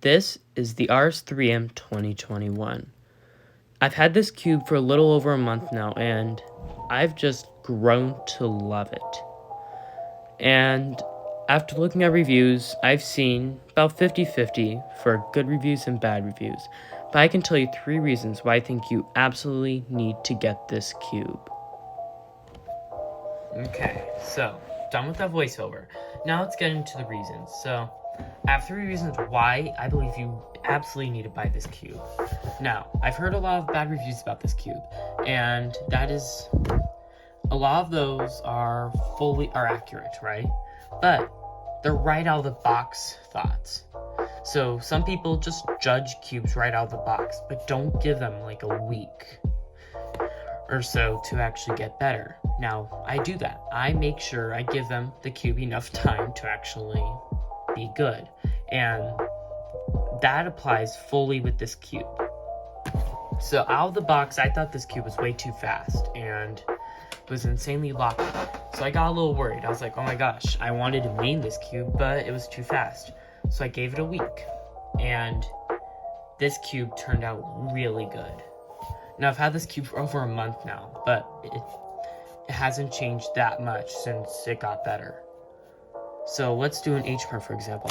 This is the RS3M 2021. I've had this cube for a little over a month now, and I've just grown to love it. And after looking at reviews, I've seen about 50-50 for good reviews and bad reviews. But I can tell you 3 reasons why I think you absolutely need to get this cube. Okay, so done with that voiceover. Now let's get into the reasons. So I have 3 reasons why I believe you absolutely need to buy this cube. Now, I've heard a lot of bad reviews about this cube, and that is, a lot of those are accurate, right? But they're right out of the box thoughts. So some people just judge cubes right out of the box, but don't give them like a week or so to actually get better. Now, I do that. I make sure I give them the cube enough time to actually be good, and that applies fully with this cube. So out of the box, I thought this cube was way too fast and was insanely locked. So I got a little worried. I was like, oh my gosh, I wanted to main this cube, but it was too fast. So I gave it a week, and this cube turned out really good. Now, I've had this cube for over a month now, but it hasn't changed that much since it got better. So let's do an H-perm, for example.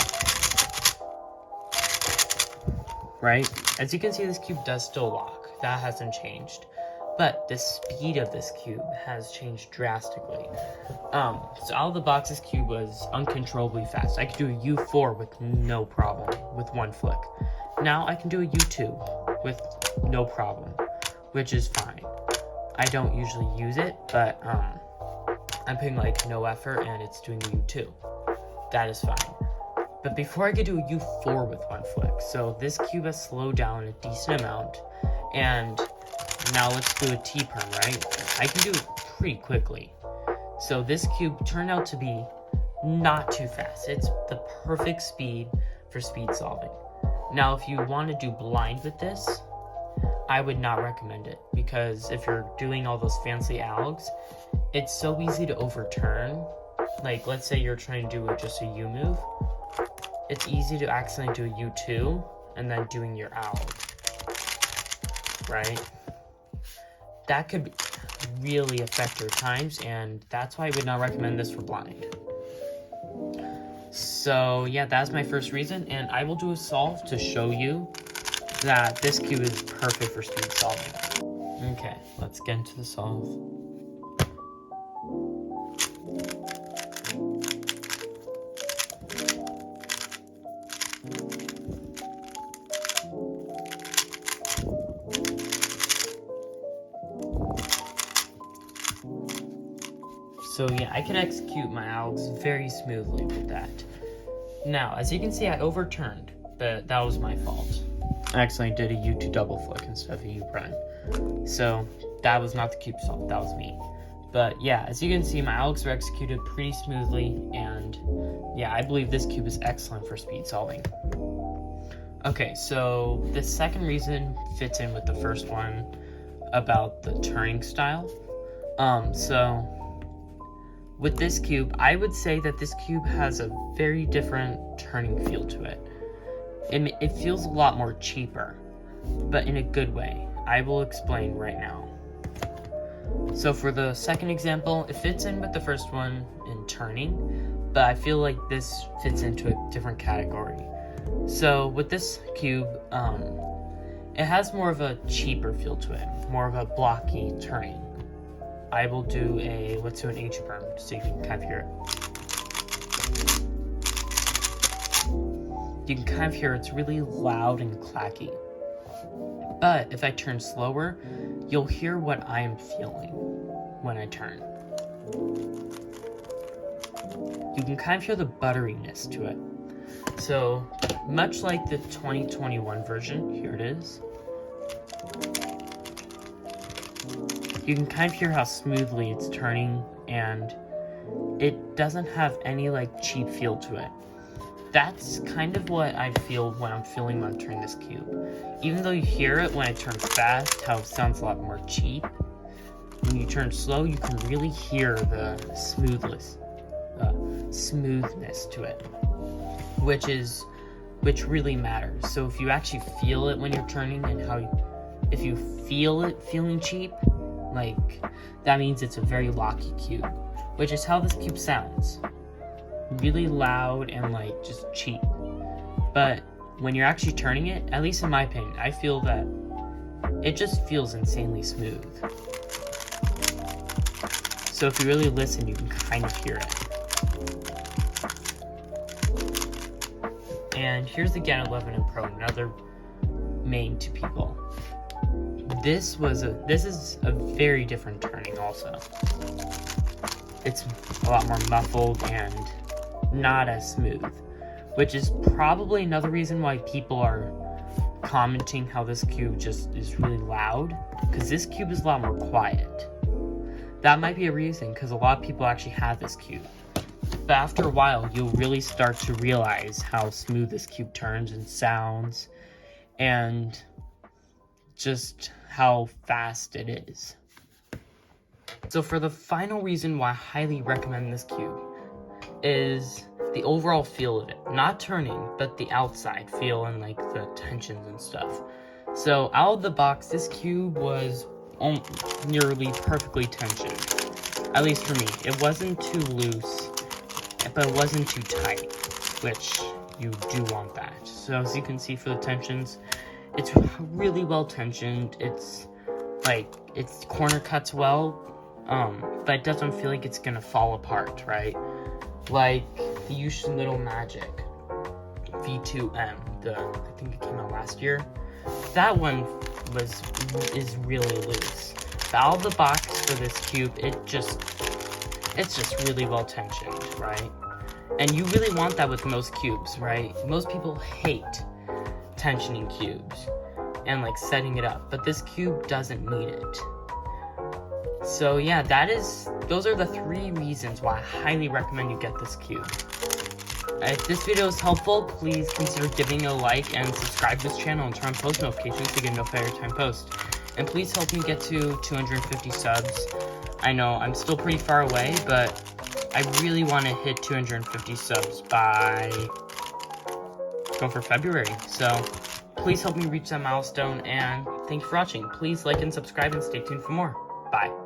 Right? As you can see, this cube does still lock. That hasn't changed. But the speed of this cube has changed drastically. So out of the box, this cube was uncontrollably fast. I could do a U4 with no problem, with one flick. Now I can do a U2 with no problem, which is fine. I don't usually use it, but I'm putting like no effort and it's doing the U2. That is fine. But before I could do a U4 with one flick, so this cube has slowed down a decent amount, and now let's do a T-perm, right? I can do it pretty quickly. So this cube turned out to be not too fast. It's the perfect speed for speed solving. Now, if you want to do blind with this, I would not recommend it, because if you're doing all those fancy algs, it's so easy to overturn. Like, let's say you're trying to do just a U move. It's easy to accidentally do a U2 and then doing your alg, right? That could really affect your times, and that's why I would not recommend this for blind. So yeah, that's my first reason, and I will do a solve to show you that this cube is perfect for speed solving. Okay, let's get into the solve. So yeah, I can execute my algs very smoothly with that. Now, as you can see, I overturned, but that was my fault. I accidentally did a U2 double flick instead of a U prime. So that was not the cube solve, that was me. But yeah, as you can see, my algs were executed pretty smoothly, and yeah, I believe this cube is excellent for speed solving. Okay, so the second reason fits in with the first one about the turning style. So with this cube, I would say that this cube has a very different turning feel to it. It feels a lot more cheaper, but in a good way. I will explain right now. So for the second example, it fits in with the first one in turning, but I feel like this fits into a different category. So with this cube, it has more of a cheaper feel to it, more of a blocky turning. I will do let's do an H-perm so you can kind of hear it. You can kind of hear it's really loud and clacky. But if I turn slower, you'll hear what I am feeling when I turn. You can kind of hear the butteriness to it. So, much like the 2021 version, here it is. You can kind of hear how smoothly it's turning, and it doesn't have any like cheap feel to it. That's kind of what I feel when I'm turning this cube. Even though you hear it when I turn fast, how it sounds a lot more cheap, when you turn slow, you can really hear the smoothness to it, which is which really matters. So if you actually feel it when you're turning and if you feel it feeling cheap, like, that means it's a very locky cube, which is how this cube sounds. Really loud and like just cheap. But when you're actually turning it, at least in my opinion, I feel that it just feels insanely smooth. So if you really listen, you can kind of hear it. And here's the Gen 11 and Pro, another main to people. This is a very different turning also. It's a lot more muffled and not as smooth, which is probably another reason why people are commenting how this cube just is really loud, because this cube is a lot more quiet. That might be a reason, because a lot of people actually have this cube. But after a while, you'll really start to realize how smooth this cube turns and sounds, and just how fast it is. So for the final reason why I highly recommend this cube is the overall feel of it. Not turning, but the outside feel and like the tensions and stuff. So out of the box, this cube was nearly perfectly tensioned. At least for me. It wasn't too loose, but it wasn't too tight, which you do want that. So as you can see for the tensions, it's really well tensioned. It's corner cuts well, but it doesn't feel like it's gonna fall apart, right? Like the Yushin Little Magic V2M, I think it came out last year. That one is really loose. But out of the box for this cube, it's just really well tensioned, right? And you really want that with most cubes, right? Most people hate tensioning cubes and like setting it up, but this cube doesn't need it. So yeah, those are the 3 reasons why I highly recommend you get this cube. If this video is helpful, please consider giving it a like and subscribe to this channel and turn on post notifications to get notified every time I post. And please help me get to 250 subs. I know I'm still pretty far away, but I really want to hit 250 subs by going for February. So please help me reach that milestone, and thank you for watching. Please like and subscribe and stay tuned for more. Bye.